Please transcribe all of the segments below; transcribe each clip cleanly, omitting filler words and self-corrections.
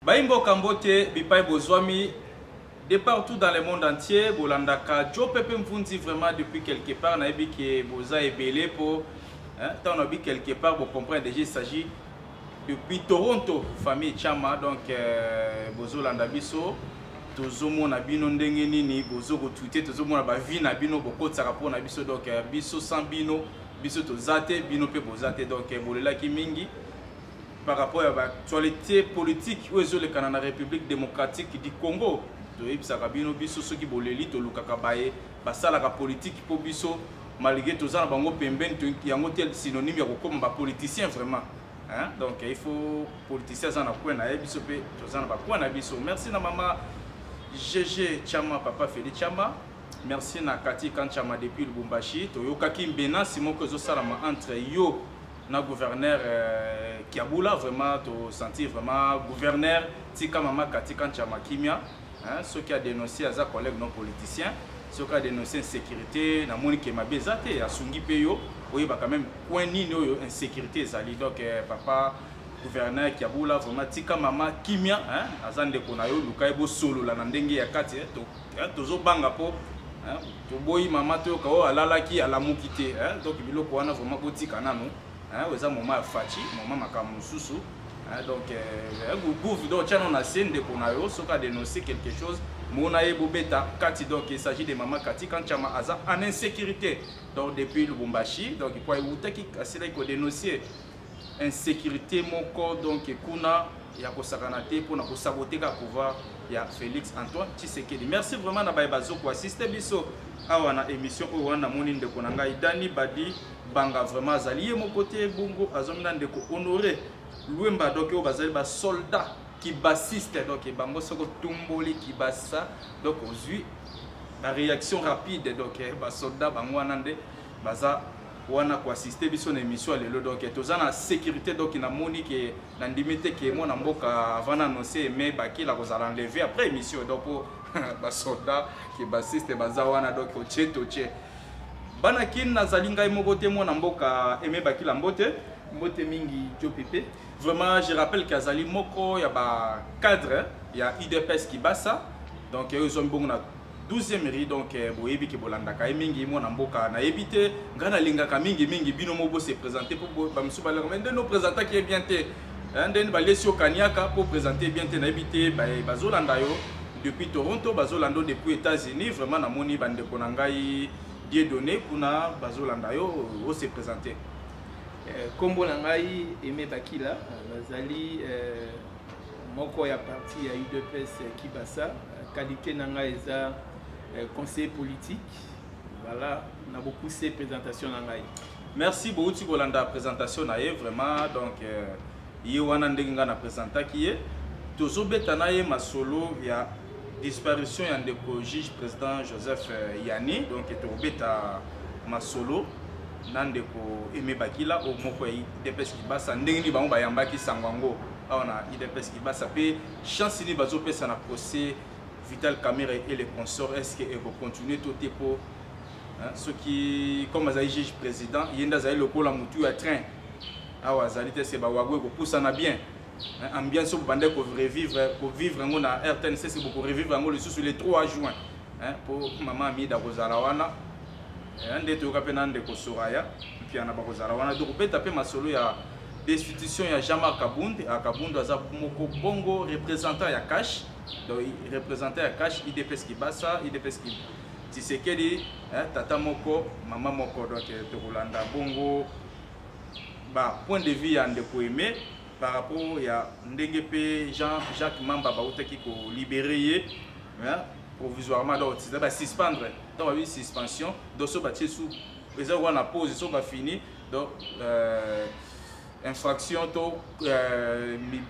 Baimbo Kambote, Bipai Bozwami, de partout dans le monde entier, Bolandaka, Joe Pepe Mfundi vraiment depuis quelque part, Naïbi qui est Boza et Belé pour, tant Naïbi quelque part, vous comprenez déjà, il s'agit depuis Toronto, famille Chama, donc Bozo Landabiso, Tozomo Nabino Ndengenini, Bozo Retweeté, Tozomo Nabavi Nabino, Boko Tsarapo Nabiso, donc Biso Sambino, Biso Tozate, Bino Pe Bozate, donc Bolela Kimingi. Par rapport à l'actualité politique où est le République démocratique du Congo. La politique pour biso malgré tout ça synonyme comme politicien vraiment. Donc il faut politicien merci na maman GG Chama papa Félix Chama. Merci na Kati Kanchama depuis Lubumbashi. Toyoka Kimbena Simon Kozo Salama entre yo na gouverneur Kiabula vraiment to sentir vraiment gouverneur Tika Mama Katika Nchama Kimia, ceux qui a dénoncé à sa collègue non politicien, ceux qui a dénoncé insécurité na moni ke mabezate ya sungi peyo oui ba quand même point ni no insécurité zali donc papa gouverneur Kiabula vraiment Tika Mama Kimia azande konayo lukaibo solo la ndenge ya kati to zo banga po to boyi mama to ka o alala ki alamuki te donc biloko wana vraiment kotika nanu eza moment fachi moment makamu susu donc gouv donc tiens on a scène de konayo soka dénoncer quelque chose mona ebobeta kati donc il s'agit de maman kati quand chama aza en insécurité donc depuis Lubumbashi donc il faut utaki asila ko dénoncer insécurité moko donc kuna ya kosakana te pour na saboter ka pouvoir ya Félix Antoine Tshisekedi. Merci vraiment na bazo ko assister biso awa na émission o wana moni ndeko na ngai Dani Badi Banga vraiment zalié mon côté bongo azomina ndeko honoré Luemba donc o bazali ba soldat qui bassiste donc bango soko tumboli qui bassa donc ozui la réaction rapide donc ba soldat bango nande baza wana ko assister biso na émission lelo donc toza na sécurité donc na moni que na ndimite que mo na mboka avant annoncer mais bakila ko za enlever après émission donc ba soldat qui bassiste baza wana donc oche Banakin nazalinga mogote mo na mboka aimé bakila mbote mingi Joe Pepe. Vraiment je rappelle qu'azali moko ya ba cadre ya IDPS Kibasa donc ils ont bon na 12e ri donc boyebi ke bolandaka mingi mo na mboka na ebité ngana lingaka mingi bino mobo se présenter pour ba msuba la mais nos présentants qui est bien té ndeni ba lesio kaniaka pour présenter bien té na ebité ba bazolanda yo depuis Toronto bazolando depuis États-Unis vraiment na moni bande konangai Dieu donné kuna bazolanda yo o se présenter kombo nangai Aimé Bakila bazali moko ya parti ya UDPS Kibasa qualité nangai eza conseiller politique voilà na beaucoup ces présentations nangai. Merci beaucoup kolanda présentation na ye vraiment donc ye wana ndenga na présenter qui est tozo betana ye masolo ya disparition ya ndeko juge président Joseph Yani donc etobeta masolo nandeko Aimé Bakila au moko IDPS Kibasa ndengini bango bayambaki sangwango awana IDPS Kibasa pe chance ni bazo pesa na procès Vital Kamerhe et les consorts est-ce que va continuer tout pour ceux qui comme azali juge président yenda zali lokola mutu ya train awa zali te se ba wagwe ko poussana bien ambiance pour bande pour vivre ngo na RTNC c'est beaucoup revivre ngo le sur le 3 juin pour maman mi da kozala wana ande to kapena ande ko soraya puis ana ba kozala wana donc peut taper masolo ya destitution ya Jean-Marc Kabund Kabund aza moko bongo représentant ya cash donc représentant ya cash IDPS Kibasa IDPS Tshisekedi tata moko maman moko donc to Rolanda bongo ba point de vue ya ndeko Aimé par rapport ya ndenge pe Jean-Jacques Mamba bautaki ko libérer provisoirement donc c'est ba suspendre donc oui suspension donc so ba tiesu eza wana pause so ba fini donc infraction to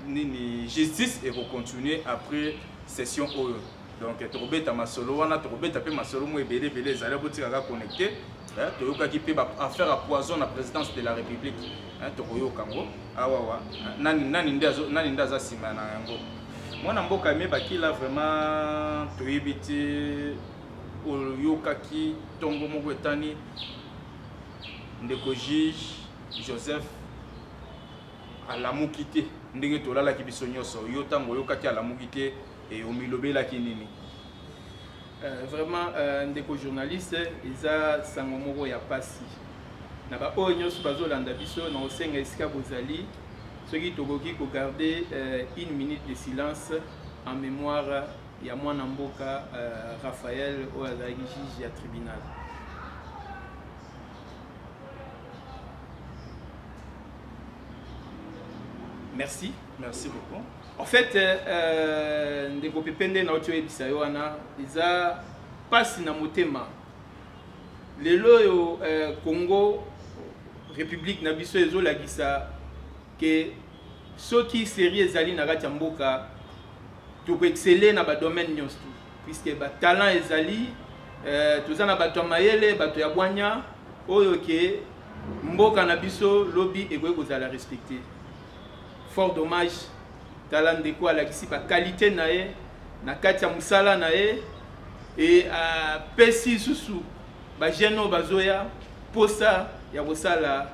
ni justice et va continuer après session oyo donc tobeta masolo wana tobeta pe masolo mo ebele ezali botika connecté toyoka ki pe affaire à poison na présidence de la République tokoyoka ngo awawa nani ndaza sima na yango mwana mboka Aimé Bakila vraiment toyebiti oyoka ki tongo moko etani ndeko juge Joseph alamuki te ndenge tolalaki biso nyonso yo ntango oyokaki alamuki te omilobelaki nini? Vraiment ndeko journaliste eza sango moko ya pasi na ba oyo nyonso bazolanda biso na osenga esika bozali soki tokoki kogarder une minute de silence en mémoire ya mwana mboka Raphaël oyo azalaki juge ya tribunal. Merci. Merci beaucoup. En fait, ndeko pepende na ocho ebisa yo wana eza pasi na motema. Lelo yo Congo République na biso ezolakisa ke soki série ezali na kati ya mboka to exceller na ba domaine nyonso puisque ba talent ezali toza na bato mayele bato ya bwanya oyo ke mboka na biso lobby ekoki kozala respecter. Fort dommage talent de quoi la kisi ba qualité na ye na kati ya musala na ye et pesi susu ba jeune bazoya posa ya kosala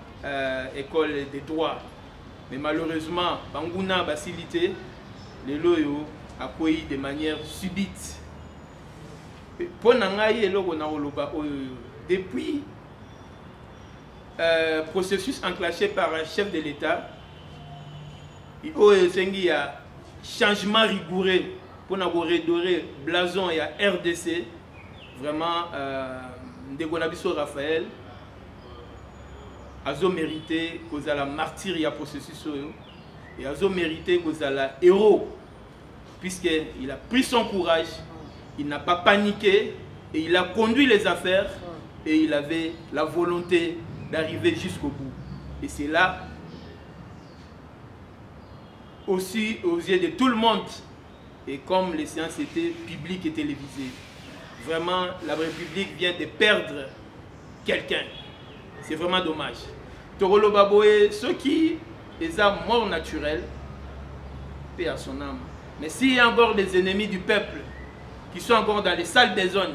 école de droit mais malheureusement banguna basilité les loyo akoyi de manière subite pour ngai eloko na oloba depuis processus enclenché par un chef de l'État il y a changement rigoureux pour nous redorer blason et RDC vraiment ndeko na biso Raphaël azo mérité cause à la martyr ya processus et azo mérité cause à la héros puisque il a pris son courage, il n'a pas paniqué et il a conduit les affaires et il avait la volonté d'arriver jusqu'au bout et c'est là aussi aux yeux de tout le monde et comme les séances étaient publiques et télévisées. Vraiment, la République vient de perdre quelqu'un. C'est vraiment dommage. Torolo Baboé, ceux qui sont morts naturels, paix à son âme. Mais s'il y a encore des ennemis du peuple qui sont encore dans les salles des zones,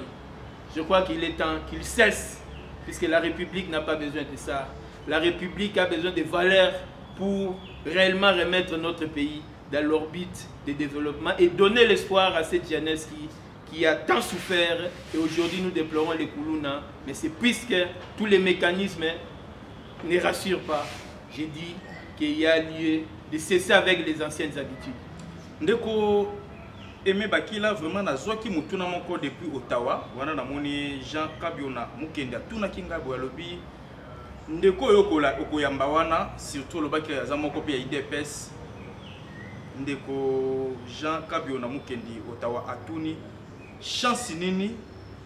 je crois qu'il est temps qu'ils cessent, puisque la République n'a pas besoin de ça. La République a besoin de valeurs pour réellement remettre notre pays dans l'orbite de développement et donner l'espoir à cette jeunesse qui a tant souffert. Et aujourd'hui, nous déplorons les Koulouna. Mais c'est puisque tous les mécanismes ne rassurent pas. J'ai dit qu'il y a lieu de cesser avec les anciennes habitudes. Ndeko Aimé Bakila, vraiment, na zoaki mutuna moko depuis Ottawa. Wana na moni Jean Kabiona Mukenda tuna kinga boyalobi. Ndeko yokola okoyamba wana surtout le baki ya zamoko pe ya IDPS. Ndeko Jean Kabiona Mukendi Ottawa atuni chance nini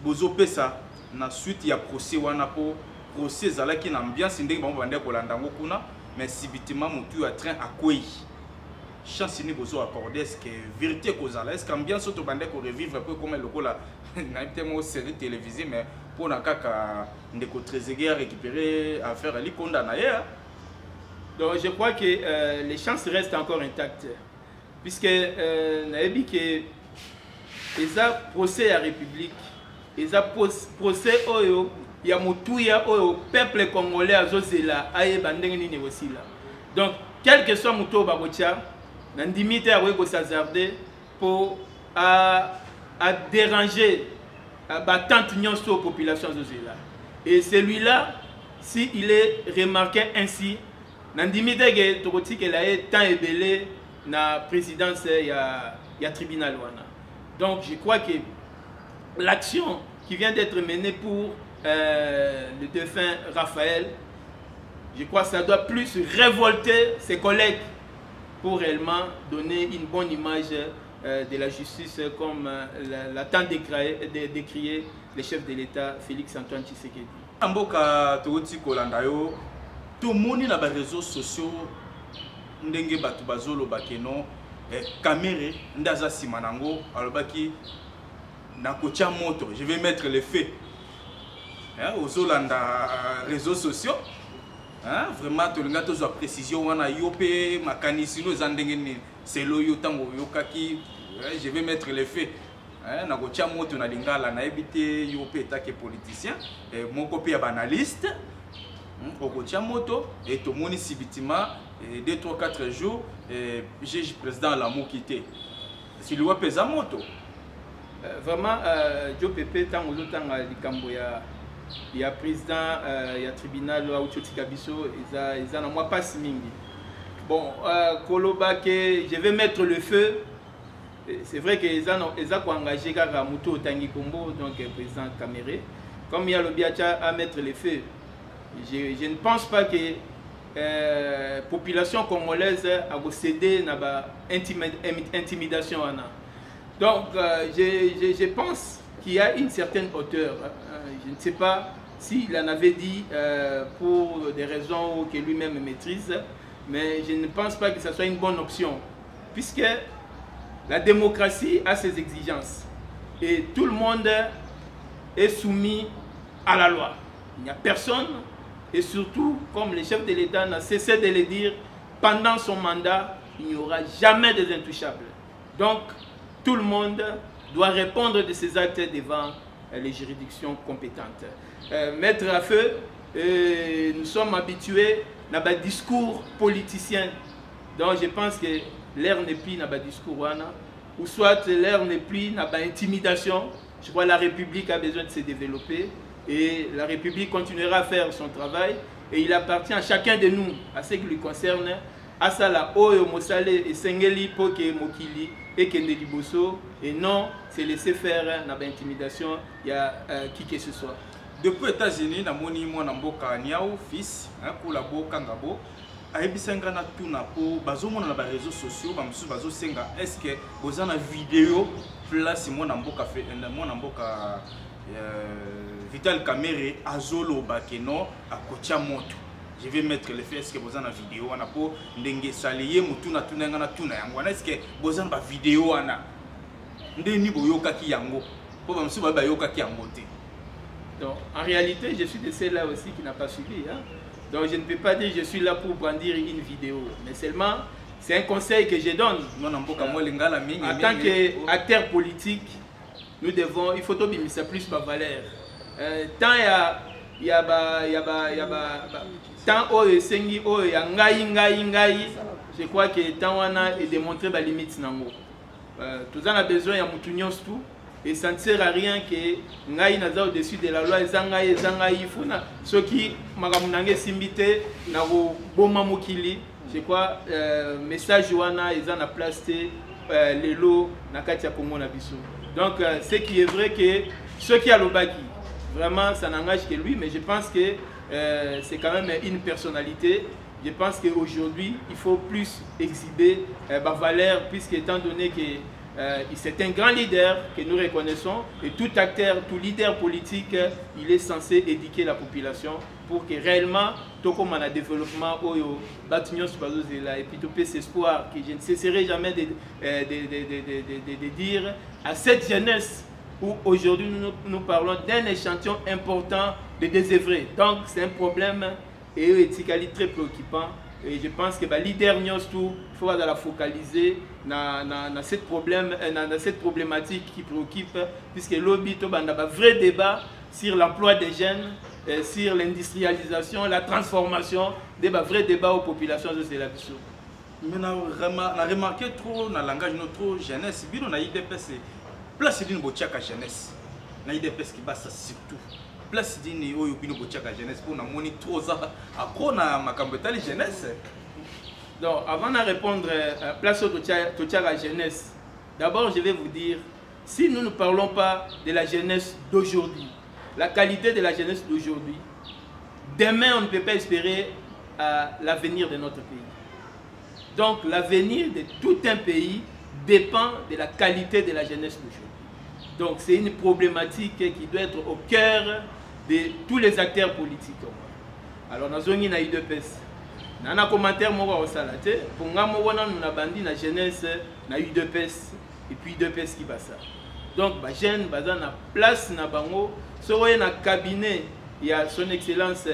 bozo pesa na suite ya procès wana po procès zalaki na ambiance ndenge bango bande kolanda ngo kuna mais subitement mutu ya train akwei chance ni bozo accorder est-ce que vérité kozala est-ce qu'ambiance to bande ko revivre peu comme le kola na tellement série télévisée mais pour na kaka ndeko Trezeguet récupérer affaire ali condamné. Donc je crois que les chances restent encore intactes puisque naebi que eza procès à République eza procès oyo ya mutuya oyo peuple congolais azozela ayeba ndenge nini osila. Donc quel que soit muto bakotia na ndimite ya ko s'hazarder pour à déranger battante nyonso population azozela. Et celui-là si il est remarqué ainsi na ndimite ke tokoti la est tant ebelé na présidence ya tribunal wana. Donc je crois que l'action qui vient d'être menée pour le défunt Raphaël, je crois que ça doit plus révolter ses collègues pour réellement donner une bonne image de la justice comme l'a tant décrié le chef de l'État Félix Antoine Tshisekedi. Amboka Toti Kolandayo, tout le monde na les réseaux sociaux ndenge batu bazolo bakeno caméra ndaza simanango alobaki na kocha moto je vais mettre les faits aux Holanda réseaux sociaux vraiment to linga to zo précision wana yopé makanisi no zandenge ni selo yo tango yokaki je vais mettre les faits na kocha moto na lingala na ebité yopé take politicien moko pe ya analyste okocha moto et to moni sibitima 2, 3, 4 jours, j'ai président l'amour quitté. C'est lui qui a moto. Vraiment, Joe Pepe, tant que il y a président, il y a tribunal, ils n'ont moi pas si. Bon, Koloba, je vais mettre le feu. C'est vrai qu'ils ont engagé Karamuto Tangi Kombo, donc président Caméré. Comme il y a le Biacha à mettre le feu, je ne pense pas que la population congolaise a cédé à l'intimidation. Donc, je pense qu'il y a une certaine hauteur. Je ne sais pas s'il en avait dit pour des raisons que lui-même maîtrise, mais je ne pense pas que ce soit une bonne option, puisque la démocratie a ses exigences et tout le monde est soumis à la loi. Il n'y a personne, et surtout, comme le chef de l'État n'a cessé de le dire, pendant son mandat, il n'y aura jamais des intouchables. Donc, tout le monde doit répondre de ses actes devant les juridictions compétentes. Mettre à feu, nous sommes habitués à des discours politiciens. Donc je pense que l'air n'est plus dans le discours, ou soit l'air n'est plus dans l'intimidation. Je crois que la République a besoin de se développer et la République continuera à faire son travail. Et il appartient à chacun de nous, à ce qui lui concerne, à ça la Oyo Mosale et Sengeli Poke Mokili et Kendeli Bosso, et non c'est laisser faire dans l'intimidation, il y a qui que ce soit. Depuis les États-Unis, na moni mwana mboka Niao fils, pour la boka ngabo, ayebisenga na tuna po bazomona na ba réseaux sociaux, ba musu bazosenga est-ce que boza na vidéo place mwana mboka fait mwana mboka Vital Kamerhe azolo bakeno akotia moto. Je vais mettre le fait est-ce que boza na vidéo wana po ndenge saliye mutuna tunanga na tuna yango wana est-ce que boza na vidéo wana ndeni boyoka ki yango po ba musu ba yoka ki yango te. Donc, en réalité, je suis de ceux-là aussi qui n'a pas suivi. Donc, je ne peux pas dire que je suis là pour brandir une vidéo. Mais seulement, c'est un conseil que je donne. En tant qu'acteur politique, nous devons, il faut obéir plus ma valeur. Tant il y a tant je crois que tant on a démontré la limite. Tout ça a besoin de moutunions tout. Et ça ne sert à rien que ngai naza au-dessus de la loi ezangai funa ceux qui magamunange simbité na boma mokili je crois message wana eza na place lelo na kati ya Congo na biso. Donc ce qui est vrai que ceux qui a l'obaki vraiment ça n'engage que lui, mais je pense que c'est quand même une personnalité. Je pense qu'aujourd'hui il faut plus exhiber ma valeur, puisque étant donné que c'est un grand leader que nous reconnaissons, et tout acteur, tout leader politique, il est censé éduquer la population pour que réellement, tout comme on a développement, et puis tout cet espoir que je ne cesserai jamais de dire à cette jeunesse où aujourd'hui nous parlons d'un échantillon important de désœuvrés. Donc c'est un problème éthiquement très préoccupant. Et je pense que le leader il faut la focaliser dans cette problématique qui préoccupe, puisque lobby a un vrai débat sur l'emploi des jeunes, sur l'industrialisation, la transformation, des vrais débats aux populations de la mission. Mais on a remarqué trop dans le langage de notre jeunesse, on a IDPS, place d'une botiaka jeunesse, on a IDPS qui passe surtout. Place d'une oyo bino botiaka jeunesse pour na moni trop ça après na makambetali jeunesse. Donc avant de répondre à place totiaka jeunesse, d'abord je vais vous dire, si nous ne parlons pas de la jeunesse d'aujourd'hui, la qualité de la jeunesse d'aujourd'hui, demain on ne peut pas espérer l'avenir de notre pays. Donc l'avenir de tout un pays dépend de la qualité de la jeunesse d'aujourd'hui. Donc c'est une problématique qui doit être au cœur de tous les acteurs politiques. Alors nous avons une UDPS. Nous avons un commentaire au Salate. Pour nous, nous avons bandi la jeunesse na UDPS et puis UDPS qui va ça. Donc les jeunes ont une place na bango. Sur un cabinet, il y a son excellence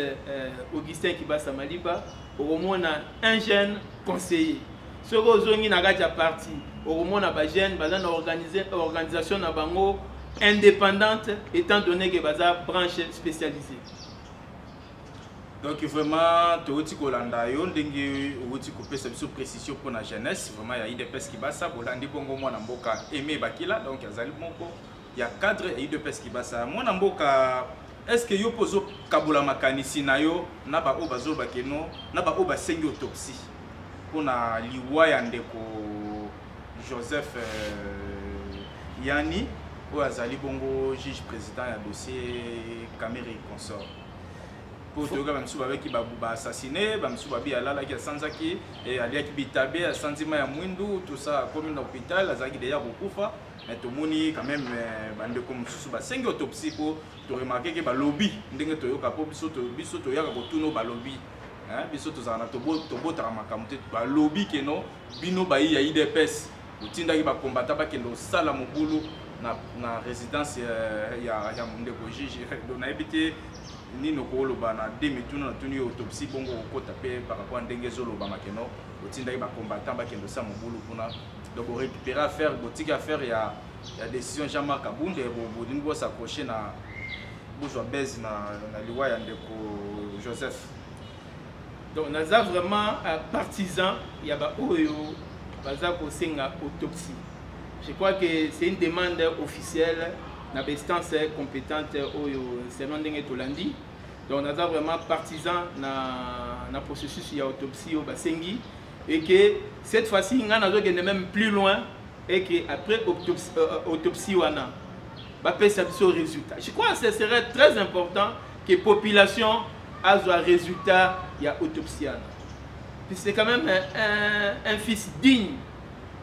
Augustin Kibasa Maliba. Au moins un jeune conseiller. Sur un parti, au moins un jeune organisation na bango indépendante, étant donné que baza branche spécialisée. Donc vraiment, tu as Kolanda yo ndenge outi couper cette précision pour la jeunesse. Vraiment il y a IDPS qui basa bolandi bongo mwana mboka aimé bakila donc azali moko il y a cadre et IDPS qui basa mwana mboka. Est-ce que yo pozo kabola makanisi na yo na ba o bazolo bakeno na ba o basengi autopsie pour na liwa ya ndeko Joseph Yani ou azali bongo juge président ya dossier Caméré consort. Pour te regarder, je suis qui va assassiner, je suis là qui a sanzaki et alia qui bitabe, a sentiment ya mwindu, tout ça comme dans l'hôpital, azaki déjà beaucoup fa, mais tout le monde quand même bande comme sous ba 5 autopsie pour te remarquer que ba lobby, ndenge to yo kapo biso to ya ko tuno ba lobby, hein, biso to zana to botara makamute ba lobby que non, bino ba ya IDPS, utinda ki ba combattre ba kendo sala mobulu na résidence ya ndeko juge, donc na habité ni no ko loba na demituna na tuni autopsie bongo ko taper par rapport à ndenge zo loba makeno otinda ba combattant ba kendo sa mobulu kuna donc récupérer affaire boutique affaire ya décision Jean-Marc Kabunde bo dingo s'accrocher na bourgeois base na liwa ya ndeko Joseph. Donc naza vraiment partisan ya ba oyo baza ko senga autopsie. Je crois que c'est une demande officielle na instance compétente oyo selon ndenge tolandi. Donc on a vraiment partisan na processus ya autopsie au basengi et que cette fois-ci on a même plus loin et que après autopsie wana ba pesa biso résultat. Je crois que ce serait très important que la population a un résultat ya autopsie wana. C'est quand même un fils digne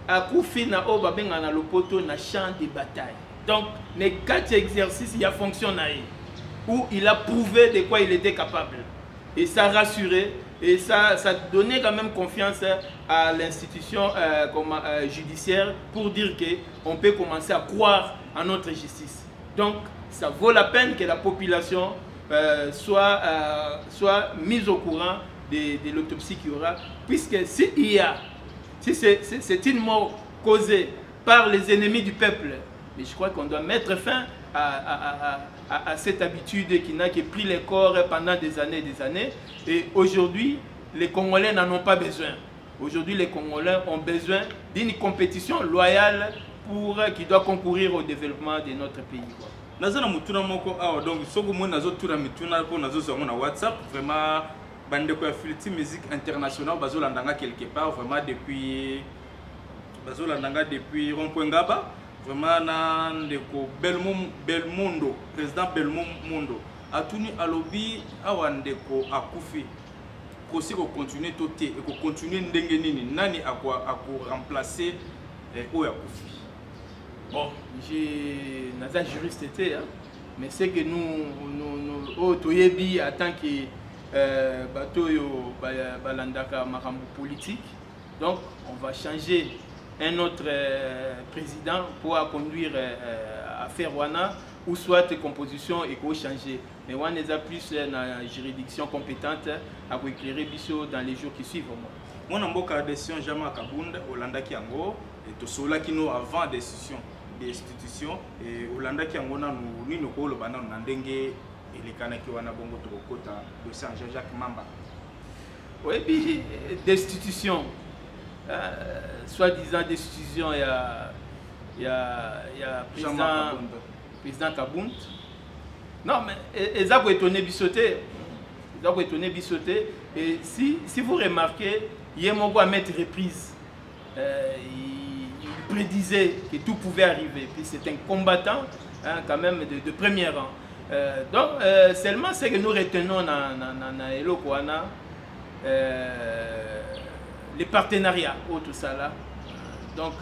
à Koufi na o babenga na lopoto na champ de bataille. Donc, les 4 exercices, il a fonctionné, où il a prouvé de quoi il était capable. Et ça rassurait, et ça donnait quand même confiance à l'institution judiciaire pour dire qu'on peut commencer à croire en notre justice. Donc, ça vaut la peine que la population soit mise au courant de l'autopsie qu'il y aura, puisque si c'est une mort causée par les ennemis du peuple, mais je crois qu'on doit mettre fin à cette habitude qui n'a pris les corps pendant des années. Et aujourd'hui, les Congolais n'en ont pas besoin. Aujourd'hui, les Congolais ont besoin d'une compétition loyale qui doit concourir au développement de notre pays. Nazana mutuna moko awa donc soko mo nazo tura mituna ko nazo zongo na WhatsApp vraiment bande ko Filti musique internationale bazolandanga quelque part vraiment depuis rond-point Ngaba. Vraiment ndeko Belmondo président Belmondo a tenu à lobby awandeko akufi procès ko continuer toté et ko continuer ndenge nini nani akwa remplacer oya akufi. Bon, j'ai naza juriste été, hein, mais c'est que nous toyebi en tant que bateau yo balandaka makambo politique, donc on va changer un autre président pour conduire affaire wana ou soit composition et changer. Mais on a plus la juridiction compétente à éclairer biso dans les jours qui suivent. Moi na mboka décision Jean-Marc Kabunda Olanda Kiango et to sola kino avant décision des institutions et Olanda Kiango na ni no ko lo bana na ndenge elekana ki wana bongo to kota de Jean-Jacques Mamba. Oui, puis destitution. Soi-disant destitution, il y a président Kabund. Non, mais ils ont étonné bissoté. Et si vous remarquez, il y a un à mettre reprise. Il prédisait que tout pouvait arriver. Puis c'est un combattant, hein, quand même de premier rang. Donc, seulement ce que nous retenons dans Elokwana, les partenariats, tout ça là. Donc,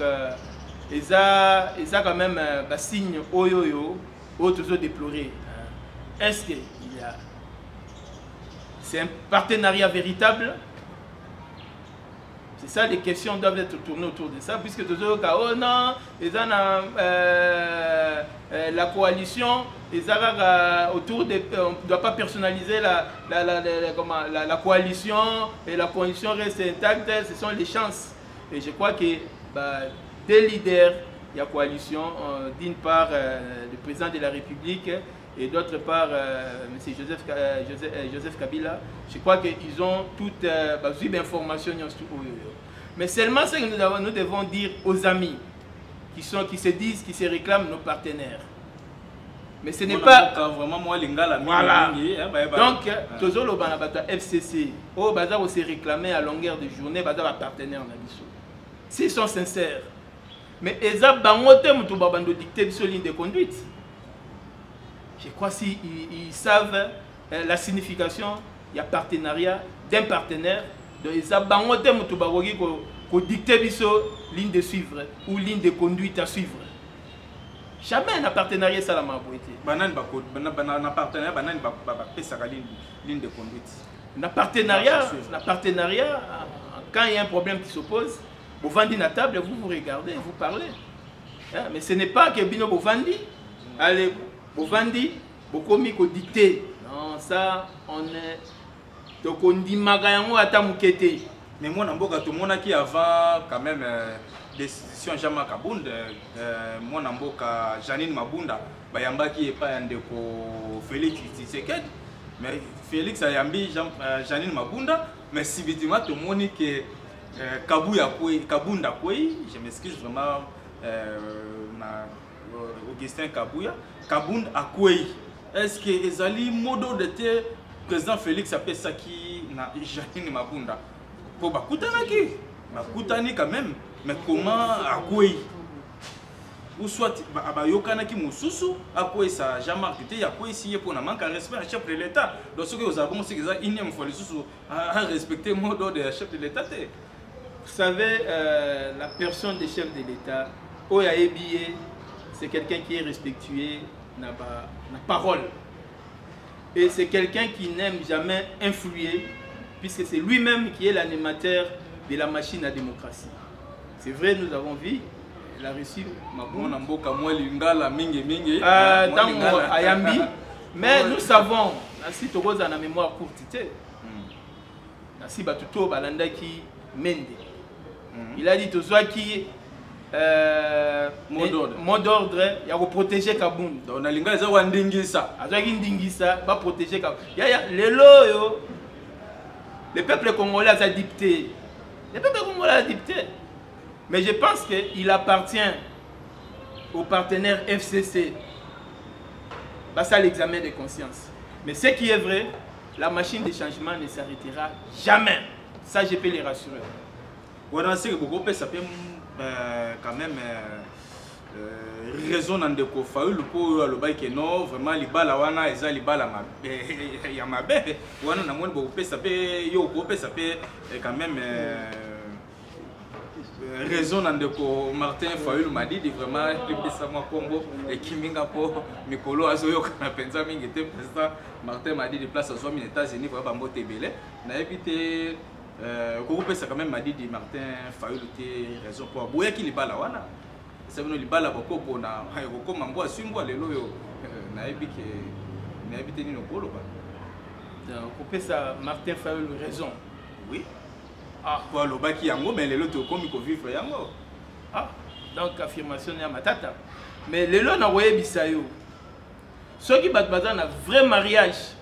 ils ont quand même un signe oyoyo, toujours déploré. Est-ce qu'il y a. C'est un partenariat véritable? C'est ça, les questions doivent être tournées autour de ça, puisque toujours, oh non, ils ont la coalition, ils ont autour de. On ne doit pas personnaliser la coalition, et la coalition reste intacte, ce sont les chances. Et je crois que des leaders, il y a coalition, d'une part le président de la République et d'autre part M. Joseph Kabila. Je crois qu'ils ont toutes les informations. Mais seulement ce que nous devons dire aux amis qui se disent, qui se réclament nos partenaires. Mais ce n'est pas vraiment moi lingala. Voilà. Donc, toujours le FCC, oh baza se réclamer à longueur de journée, baza va partenaire na biso. S'ils sont sincères. Mais ils ont dicté sur ligne de conduite. Je crois s'ils savent la signification, il y a partenariat d'un partenaire, donc ils ont dicté sur ligne de suivre ou ligne de conduite à suivre. Jamais un partenariat ça la maboité. Un partenariat ligne de conduite. Un partenariat, quand il y a un problème qui s'oppose, vous vendez la table, vous regardez, vous parlez. Hein? Mais ce n'est pas que Bino vous vendez. Allez, vous vendez, vous commis qu'au dicté. Non, ça, on est. Donc on dit Magayango à Tamoukete. Mais moi, tout le monde qui avant quand même décision Jean Kabunda, moi Namboka Janine Mabunda, Bayamba qui est pas un déco Félix Tshisekedi. Mais Félix a yambi Janine Mabunda, mais si vite tout le monde qui Kabunda Koué, je m'excuse vraiment, Augustin Kabouya, Kabunda Koué. Est-ce que Ezali modo de te président Félix appelle ça qui na Janine Mabunda? Pour Bakutani quand même, mais comment Koué? Ou soit Abayokana qui Moussousou, Koué ça Jean-Marc Tété, Koué si pour manque de respect à chef de l'État. Donc ce que vous avez c'est que ça il faut à respecter le mot de chef de l'État. Vous savez, la personne des chefs de l'État, Oyaébié, c'est quelqu'un qui est respectueux, n'a parole. Et c'est quelqu'un qui n'aime jamais influer, puisque c'est lui-même qui est l'animateur de la machine à démocratie. C'est vrai, nous avons vu, il a reçu Ayambi, mais nous savons, si tu as la mémoire courte, si Batuto Balanda qui mende. Il a dit aux gens qui mot d'ordre, il y a protéger Kaboum. On a l'ingénieur Wandingisa. Ndingisa va protéger Kaboum. Le peuple congolais a dicté. Le peuple congolais a dicté. Mais je pense qu'il appartient aux partenaires FCC. Bah, ça l'examen de conscience. Mais ce qui est vrai, la machine de changement ne s'arrêtera jamais. Ça, je peux les rassurer. Voilà, c'est que beaucoup ça peut quand même raison dans des coffres. Le pot le bail que non vraiment les balles wana eza les balles ya mabe. Wana na moni beaucoup ça peut yo beaucoup ça peut quand même raison dans des coffres. Martin Fayulu m'a dit vraiment depuis ça moi Congo et Kiminga pour Mikolo azoyo kana penza mingi te président Martin m'a dit de place aux États-Unis pour bambo tebele na éviter ça quand même m'a dit Martin Fayulu a raison pour boya qui les balles wana c'est venu les balles beaucoup pour na beaucoup mambo asimbo lelo yo na éviter ni no polo ba donc ça Martin Fayulu raison oui ah pour le baki yango mais lelo to komi ko vivre yango ah donc affirmation ya matata mais lelo na voye bisayo ceux qui bat bazan na vrai mariage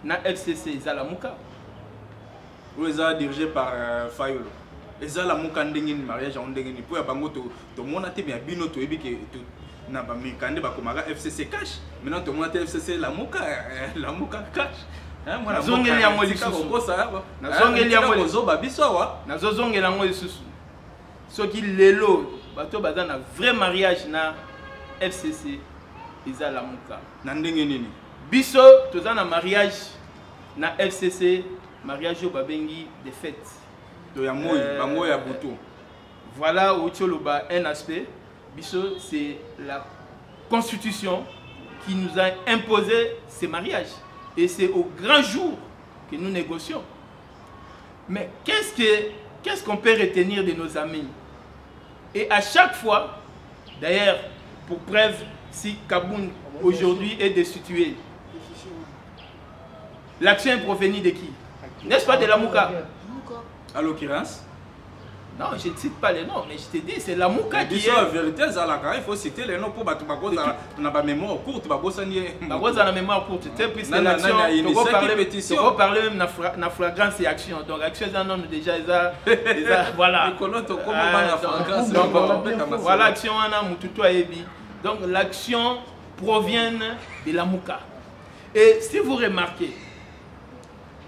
na FCC Zalamuka. Vous êtes dirigé par Fayulu. Et ça, la mukandengin mariage en dengin. Pour y avoir tout le monde a été bien bino to ebi que n'a pas mis kande ba komara FCC cash. Maintenant tout le monde a FCC la muka cash. Hein moi la zongeli ya mo lisusu ko ça. Na zongeli ya mo zo ba biso wa. Na zongeli ya mo lisusu. Ce qui lelo bato bazan na vrai mariage na FCC iza la muka. Na ndenge nini? Biso toza na mariage na FCC. Mariage au Babengi des fêtes. Voilà où un aspect. Biso, c'est la constitution qui nous a imposé ces mariages. Et c'est au grand jour que nous négocions. Mais qu'est-ce qu'on peut retenir de nos amis? Et à chaque fois, d'ailleurs, pour preuve, si Kaboun aujourd'hui est destitué, l'action est provenue de qui? N'est-ce pas de la Mouka? À l'occurrence, à l'occurrence, à l'occurrence, à l'occurrence, à l'occurrence, à l'occurrence, à l'occurrence, à l'occurrence, à l'occurrence, à l'occurrence, à l'occurrence, à l'occurrence, à l'occurrence, à l'occurrence, à l'occurrence, Non, je ne cite pas les noms, mais je te dis, c'est Lamuka qui est... La vérité, il faut citer les noms pour que tu aies la mémoire courte. La mémoire courte, tu sais, puisque l'action, tu peux parler même de la flagrance et action. Donc, l'action, c'est un nom déjà, voilà. Voilà, l'action, donc, l'action provient de Lamuka. Et si vous remarquez,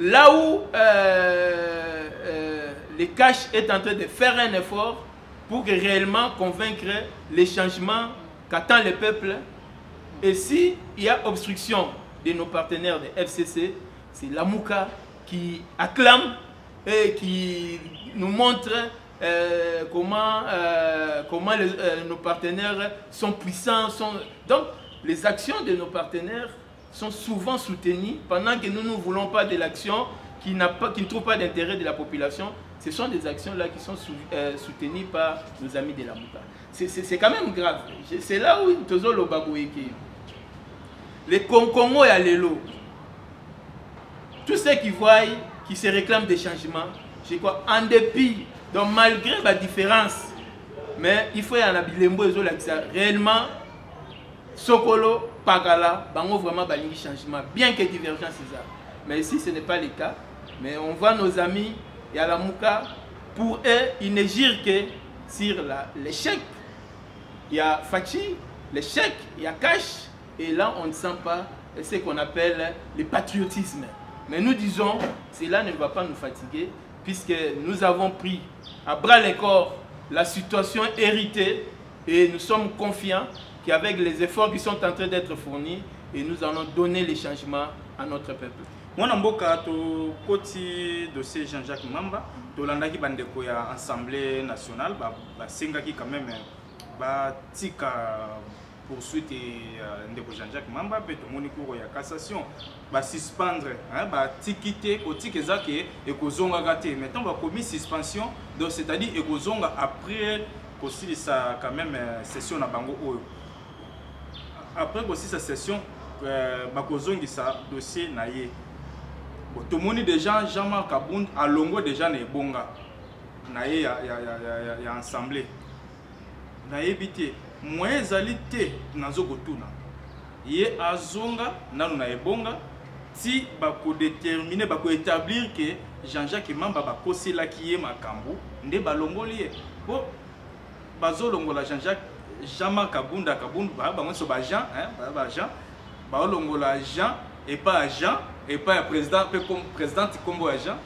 là où le cash est en train de faire un effort pour réellement convaincre les changements qu'attend le peuple, et s'il y a obstruction de nos partenaires de FCC, c'est Lamuka qui acclame et qui nous montre comment nos partenaires sont puissants. Donc, les actions de nos partenaires sont souvent soutenues pendant que nous ne voulons pas de l'action qui ne trouve pas d'intérêt de la population. Ce sont des actions-là qui sont soutenues par nos amis de Lamuka. C'est quand même grave. C'est là où Tozolo Babouéki, les Congo et Alelo, tous ceux qui voient, qui se réclament des changements, je crois, en dépit, donc malgré la différence, mais il faut y en avoir réellement, Sokolo, Pagala, bango vraiment balingi changement, bien que divergence c'est ça. Mais ici ce n'est pas le cas. Mais on voit nos amis et à la Mouka, pour eux, ils ne girent que sur l'échec. Il y a Fachi, l'échec, il y a Cash, et là on ne sent pas ce qu'on appelle le patriotisme. Mais nous disons, cela ne va pas nous fatiguer, puisque nous avons pris à bras le corps la situation héritée, et nous sommes confiants qu'avec les efforts qui sont en train d'être fournis, et nous allons donner les changements à notre peuple. Moi, je suis dossier Jean-Jacques Mamba, je suis bandeko ya Assemblée nationale, qui quand même tika poursuite ndeko Jean-Jacques Mamba, puis tout le monde cours ya cassation, suspendre, tikité, otik ezake et kozonga gâté. Maintenant, on commis suspension, donc c'est-à-dire et kozonga après aussi ça quand même session na bango oyo. Après aussi sa session, bakozongi sa dossier na ye. Tout le monde déjà Jean-Marc Kabound à longo déjà ne bonga. Na ye ya assemblée. Na ebité moyen zalité nazo kotuna. Ye azonga nanu na ebonga ti bako déterminer bako établir que Jean-Jacques Mamba bakosela ki ye makambo nde balongoli ye. Po bazolongola Jean-Marc Kabound bango so ba Jean ba Jean balongola Jean et pas Jean et pas président comme président combo Jean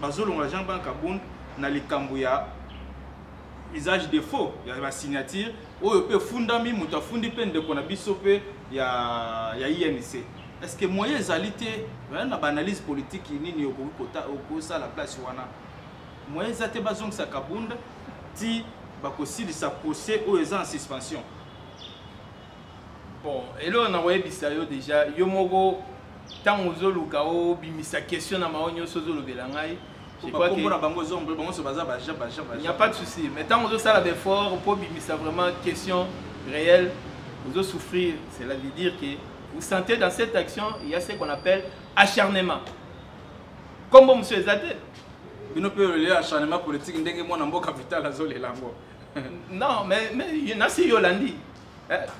bazolongola Jean-Marc Kabound na likambo ya usage de faux ya signature oyo pe fundami muta fundi pe ndeko na biso pe ya INC. Est-ce que moyen ezalité na analyse politique nini okota la place wana moyen zate bazong sa Kabound ti bakosili sa procès ou en suspension. Bon, et là on a envoyé Bissayo déjà yomogo tant aux olukao bimisa question na maonyo sozolo belangai. Je crois que il n'y a pas de souci. Mais tant aux ça d'effort pour bimisa vraiment question réelle, vous allez souffrir, cela veut dire que vous sentez dans cette action, il y a ce qu'on appelle acharnement. Comme vous monsieur Zate. Vous ne pouvez pas acharnement politique ndenge mo na mboka capital azole lango. Non, mais il y en a si Yolandi.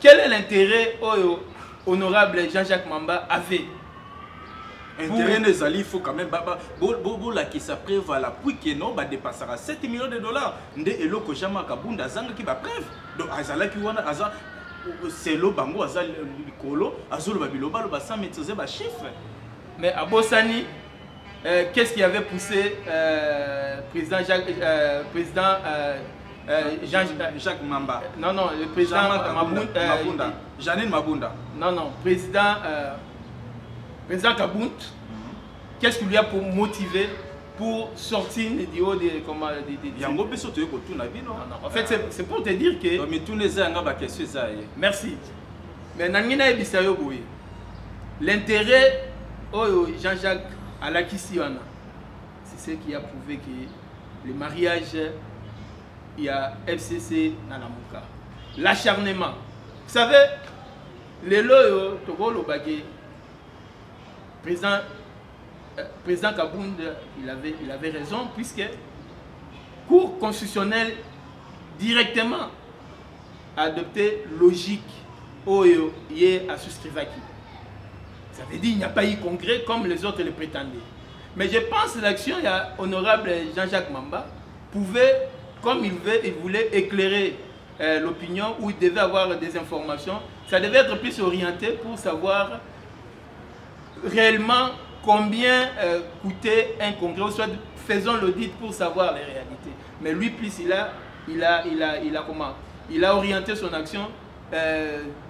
Quel est l'intérêt honorable Jean-Jacques Mamba avait? Intérêt des alliés, il faut quand même qui s'appréva la puis que non va dépasser à 7 millions de dollars. Nde eloko Jean-Marc Kabound azanga qui va preuve. Donc azala qui wana azala c'est lo bango azala likolo azolo babiloba lo ba maîtriser ba chiffre. Mais à Bossani qu'est-ce qui avait poussé président Jacques Mamba? Non, non, le président Mabunda. Janine Mabunda. Non, non, président Kabound. Qu'est-ce qui lui a motivé pour sortir du haut des comment Yango beso to ko tuna bi non. En fait, c'est pour te dire que mais tous les ans ba question ça. Merci. Mais nangina ebisayo boye. L'intérêt Jean-Jacques Alakisiwana, c'est ce qui a prouvé que le mariage il y a FCC dans la Mouka. L'acharnement. Vous savez, les loyaux, Togolo Bagé, président Kabound, il avait raison, puisque Cour constitutionnelle directement adopté logique oyo yé à souscrire. Ça veut dire qu'il n'y a pas eu congrès comme les autres le prétendaient. Mais je pense que l'action de l'honorable Jean-Jacques Mamba pouvait, comme il voulait éclairer l'opinion, où il devait avoir des informations. Ça devait être plus orienté pour savoir réellement combien coûtait un congrès, ou soit faisons l'audit pour savoir les réalités. Mais lui, plus il a orienté son action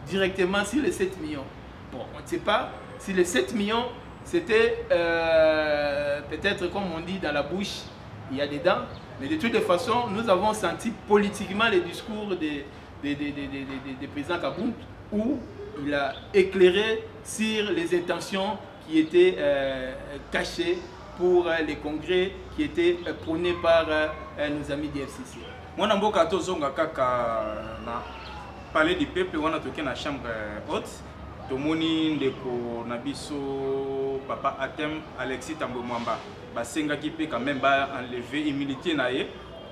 directement sur les 7 millions. Bon, on ne sait pas si les 7 millions, c'était peut-être comme on dit dans la bouche, il y a des dents. Mais de toutes les façons, nous avons senti politiquement les discours des présidents Kabound où il a éclairé sur les intentions qui étaient cachées pour les congrès qui étaient prônés par nos amis du FCC. Moi, je suis parler du peuple, on a toqué la chambre haute. Tomoni ndeko nabiso papa Atem Alexis Tambo Mwamba. Basenga qui peut quand même enlever immunité na ye.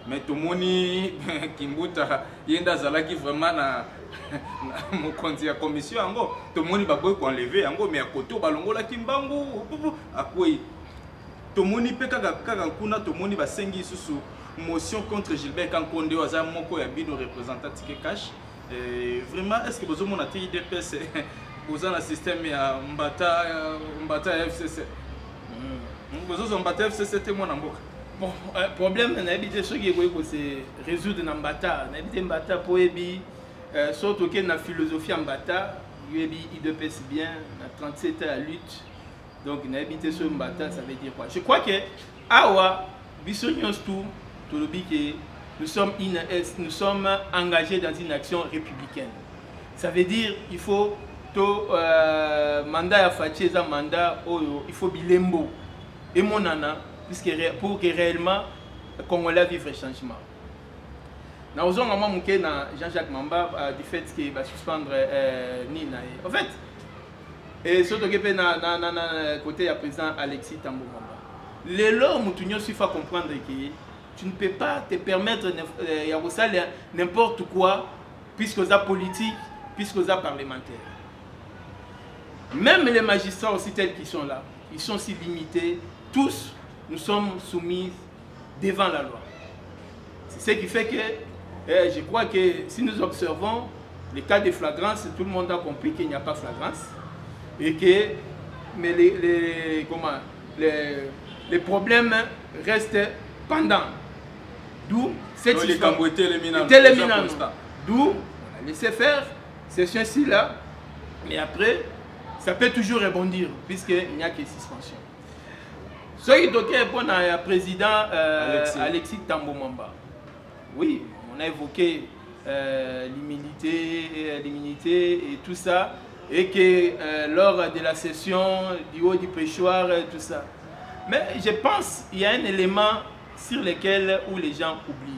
Mais tomoni Kimbuta yenda zala qui vraiment na mon compte ya commission ango. Tomoni baboy ko enlever ango mais à côté balongola kimbangu akoi. Tomoni pe kaka kuna tomoni basengi susu motion contre Gilbert Kankonde waza moko ya bino représentant Ticket Cash. Vraiment est-ce que vous avez un IDPS vous avez un système ya Mbata FCC? Vous avez un Mbata FCC témoin en boka. Bon, problème na habité ce qui est se résoudre na Mbata. Na habité Mbata pour ebi surtout que na philosophie Mbata, ebi IDPS bien na 37 à lutte. Donc na habité ce Mbata, ça veut dire quoi? Je crois que awa biso nyonstu to lobi que nous sommes engagés dans une action républicaine. Ça veut dire qu'il faut mandat à Fatih, mandat il faut bilembo et mon nana pour que réellement le Congolais vive le changement. Nous avons Jean-Jacques Mamba du fait qu'il va suspendre Nina. En fait, et surtout que côté du président Alexis Tambo Mamba. Les lois Moutounion suffit à comprendre que tu ne peux pas te permettre n'importe quoi puisque vous êtes politique, puisque vous êtes parlementaire. Même les magistrats aussi tels qu'ils sont là, ils sont si limités. Tous, nous sommes soumis devant la loi. C'est ce qui fait que je crois que si nous observons les cas de flagrance, tout le monde a compris qu'il n'y a pas flagrance. Et que mais les problèmes restent pendants. D'où cette histoire. D'où on a laissé faire ces choses-ci là, mais après, ça peut toujours rebondir, puisqu'il n'y a que suspension. Ce qui doit répondre à président Alexis Tambo Mamba. Oui, on a évoqué l'immunité et tout ça, et que lors de la session du haut du pêchoir, tout ça. Mais je pense qu'il y a un élément sur lequel où les gens oublient.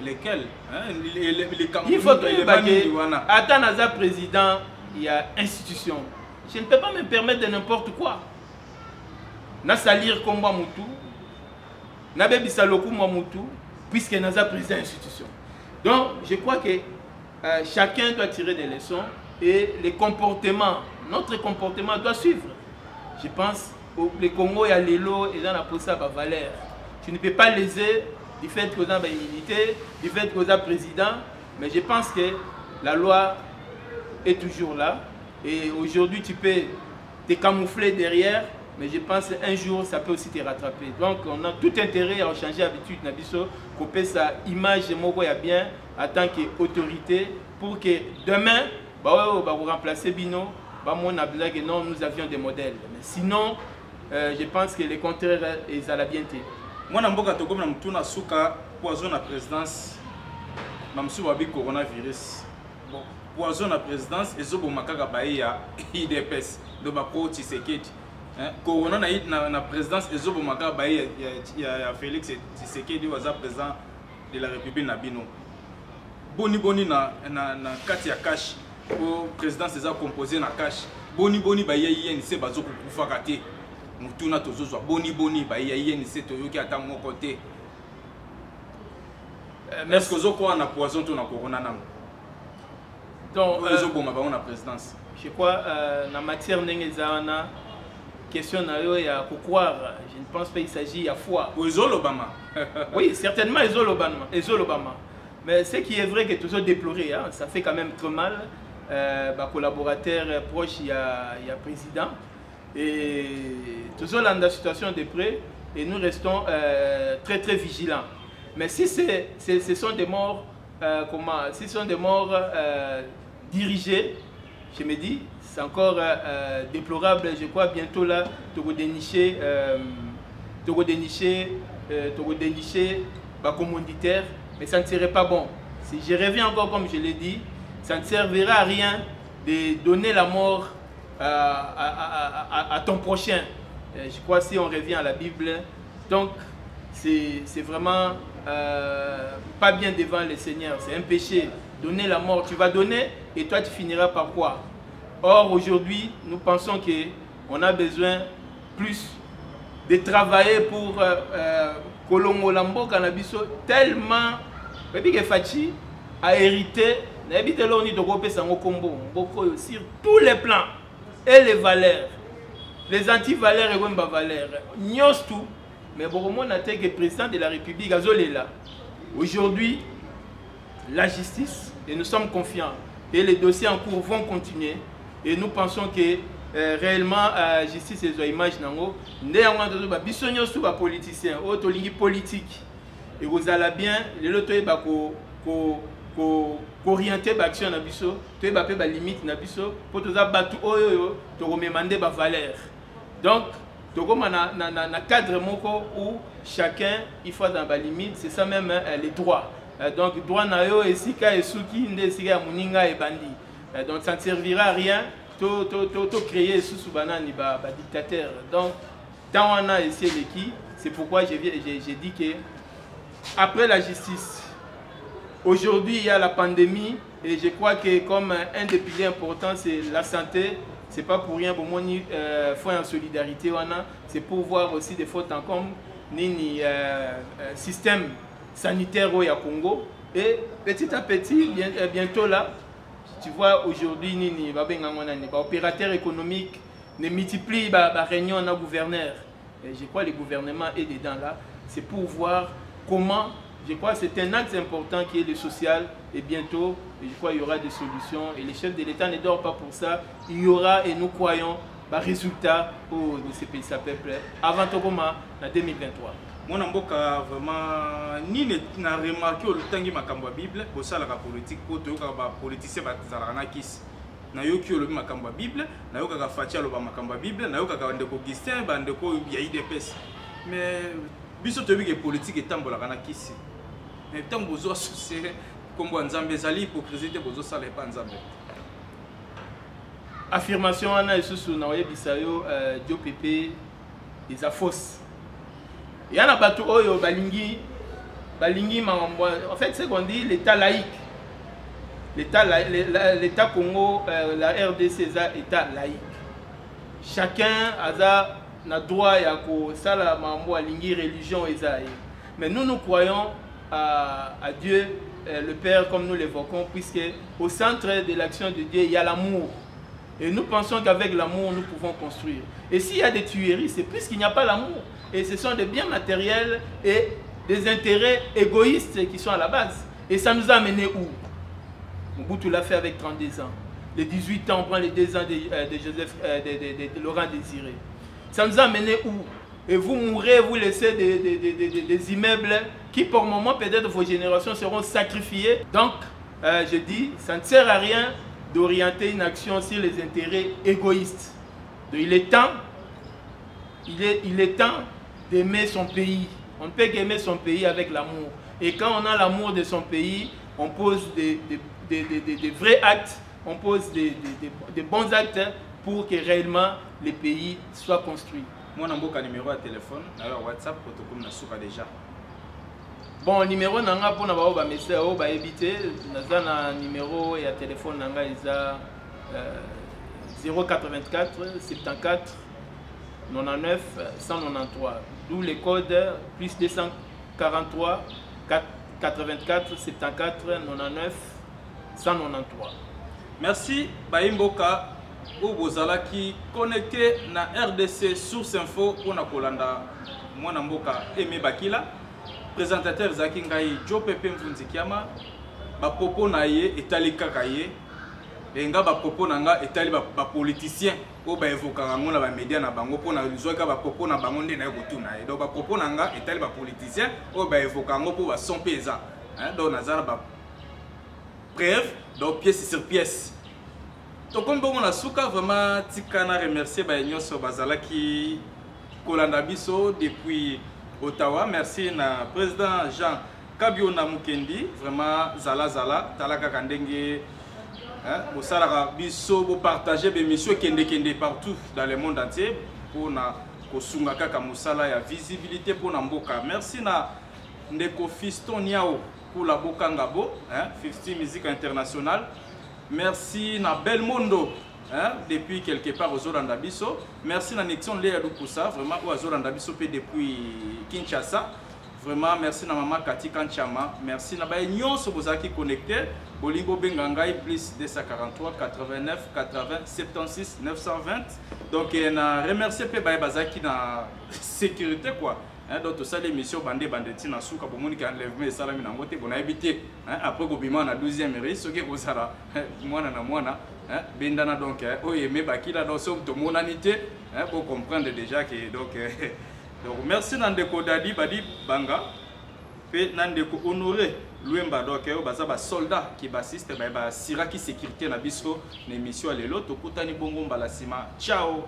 Lesquels il faut que attends Naza président, il y a institution. Je ne peux pas me permettre de n'importe quoi. Na salir combat Moutou, na bebisa loku Moutou, puisque Naza président institution. Donc je crois que chacun doit tirer des leçons et les comportements, notre comportement doit suivre. Je pense que le Congo et à l'élo et dans la posa valeur. Tu ne peux pas léser du fait que vous avez immunité, du fait que vous êtes président, mais je pense que la loi est toujours là. Et aujourd'hui, tu peux te camoufler derrière, mais je pense qu'un jour, ça peut aussi te rattraper. Donc, on a tout intérêt à changer d'habitude, qu'on peut sa image bien en tant qu'autorité, pour que demain, vous remplacer Bino, non, nous avions des modèles. Mais sinon, je pense que le contraire est à la bienté. Moi, je suis comme un poison à la présidence, je suis un coronavirus. Bon, poison à la présidence, et je suis un IDPS, de ma côte Tshisekedi. Corona na la présidence, et je suis un Félix Tshisekedi, président de la République Nabino. Boni na Katia Cash, le président est composé na Cash. Boni c'est bazo kufakate. Mutuna tozo boni ba INC toyoki ata mon côté. Est-ce que vous avez un poison tout dans le corona? Donc, la présidence. Je crois en matière de question à croire, je ne pense pas qu'il s'agit à foi. L'Obama. Oui, certainement l'Obama. Mais ce qui est vrai que toujours déploré, hein, ça fait quand même trop mal. Collaborateur proche, il y a président. Et toujours dans la situation de près, et nous restons très très vigilants. Mais si ce sont des morts, si ce sont des morts dirigés, je me dis, c'est encore déplorable. Je crois bientôt là, tu vas dénicher commanditaire, mais ça ne serait pas bon. Si je reviens encore, comme je l'ai dit, ça ne servira à rien de donner la mort à ton prochain. Je crois si on revient à la Bible, donc c'est vraiment pas bien devant le Seigneur, c'est un péché. Donner la mort, tu vas donner et toi tu finiras par quoi? Or aujourd'hui, nous pensons qu'on a besoin plus de travailler pour Kolongo Lambo Canabiso, tellement que Fachi a hérité sur tous les plans et les valeurs, les anti-valeurs et les valeurs. Nous tout, mais bon, on a été président de la République là. Aujourd'hui, la justice, et nous sommes confiants, et les dossiers en cours vont continuer, et nous pensons que réellement la justice est une image nango. Nous sommes politiciens, politique, et vous allez bien, les autres orienter l'action na biso, tu es la limite na biso, pour tous battre tu demander ba valeur. Donc, tu na cadre moko où chacun il faut dans la limite, c'est ça même les droits. Donc droit na yo esika esuki nde sika muninga et bandi. Donc ça ne servira à rien to créer sous banani ba dictateur. Donc tant on a essayé de qui, c'est pourquoi j'ai dit que après la justice, aujourd'hui, il y a la pandémie et je crois que comme un des piliers importants, c'est la santé. Ce n'est pas pour rien, pour moi, faut en solidarité. C'est pour voir aussi des fautes en comme ni système sanitaire au Congo. Et petit à petit, bientôt là, tu vois, aujourd'hui, les opérateurs économiques ne multiplient les réunions de gouverneurs. Et je crois que le gouvernement est dedans là. C'est pour voir comment. Je crois que c'est un axe important qui est le social et bientôt, je crois qu'il y aura des solutions et les chefs de l'État ne dorment pas pour ça. Il y aura et nous croyons des résultats pour ce pays, ce peuple avant Tokoma en 2023. Moi, je vraiment ni n'a remarqué le temps que ma Bible pour ça la politique pour que les politiciens bazaranakiss. Na yoki le makamba Bible, na yoka fatia le makamba Bible, na yoka ndeko Augustin, bandeko ya IDPS. Mais biso to bi politique etambola kana kisi. Mais tant que vous associez comme Nzambe zali hypocrisie de vous ça les pas Nzambe. Affirmation ana isusu na yebisayo Dio Pepe des afos. Il y a un bateau oyo balingi mambo. En fait c'est qu'on dit l'état laïque. L'état Congo, la RDC est état laïque. Chacun a droit à la mambo alingi religion esaïe. Mais nous croyons à Dieu, le Père, comme nous l'évoquons, puisque au centre de l'action de Dieu, il y a l'amour. Et nous pensons qu'avec l'amour, nous pouvons construire. Et s'il y a des tueries, c'est puisqu'il n'y a pas l'amour. Et ce sont des biens matériels et des intérêts égoïstes qui sont à la base. Et ça nous a amené où? Mobutu l'a fait avec 32 ans. Les 18 ans, on prend les 2 ans de Laurent Désiré. Ça nous a amené où? Et vous mourrez, vous laissez des immeubles qui, pour le moment, peut-être vos générations seront sacrifiées. Donc, je dis, ça ne sert à rien d'orienter une action sur les intérêts égoïstes. Donc, il est temps d'aimer son pays. On ne peut qu'aimer son pays avec l'amour. Et quand on a l'amour de son pays, on pose des vrais actes, on pose des bons actes pour que réellement le pays soit construit. Moi, j'ai un numéro de téléphone, alors WhatsApp, pour te déjà. Bon, le numéro nanga pour n'avoir message ou éviter, j'ai un numéro et un téléphone nanga ils a 084 74 99 193, d'où les codes plus 243 84 74 99 193. Merci Baimboka Obozala qui connecté na RDC Source Info pour na kolanda mwana mboka Aimé Bakila présentateur Zaki Ngai Jo Pepe Mvunzikiama ba propos na ye etali kaka ye enga ba propos nanga etali ba politicien o ba évoquer ngo na ba média na bango pona lizoka ba propos na bango ndé na kotuna ye donc ba propos nanga etali ba politicien o ba évoquer ngo po ba son pesa hein donc nazara ba bref donc pièce sur pièce. Donc comme on a souka vraiment tikana remercier ba nyonso bazala ki kolanda biso depuis Ottawa. Merci na président Jean Kabiona Mukendi vraiment zala talaka kandenge hein au salara biso bo partager be mission kende partout dans le monde entier pour na kosunga kaka musala ya visibilité pour na mboka. Merci na ndeko Fiston Niao pour la Bokangabo hein 50 musique internationale. Merci na Belmondo hein, depuis quelque part aux Zolanda Biso. Merci na Nixon Léa Lukusa vraiment aux Zolanda Biso depuis Kinshasa. Vraiment merci na maman Kati Kanchama. Merci na ba nyonso bozaki connecté. Bolingo Bengangai plus 243 89 80 76 920. Donc na remercier pe ba bazaki na sécurité quoi. Hein, donc tout ça l'émission bandeti na souka pour monique enlèvement ça la mina ngote bon habité hein après gobima na 12e risque ce qui kozala mwana na mwana hein bendana donc o Aimé Bakila donc so to monanité hein pour comprendre déjà que donc merci Nandeko Dadi Badi Banga pe Nandeko Honoré Luemba donc baza ba soldat qui bassiste ba siraki sécurité na biso na émission lelo to kutani bongo mbala sima ciao.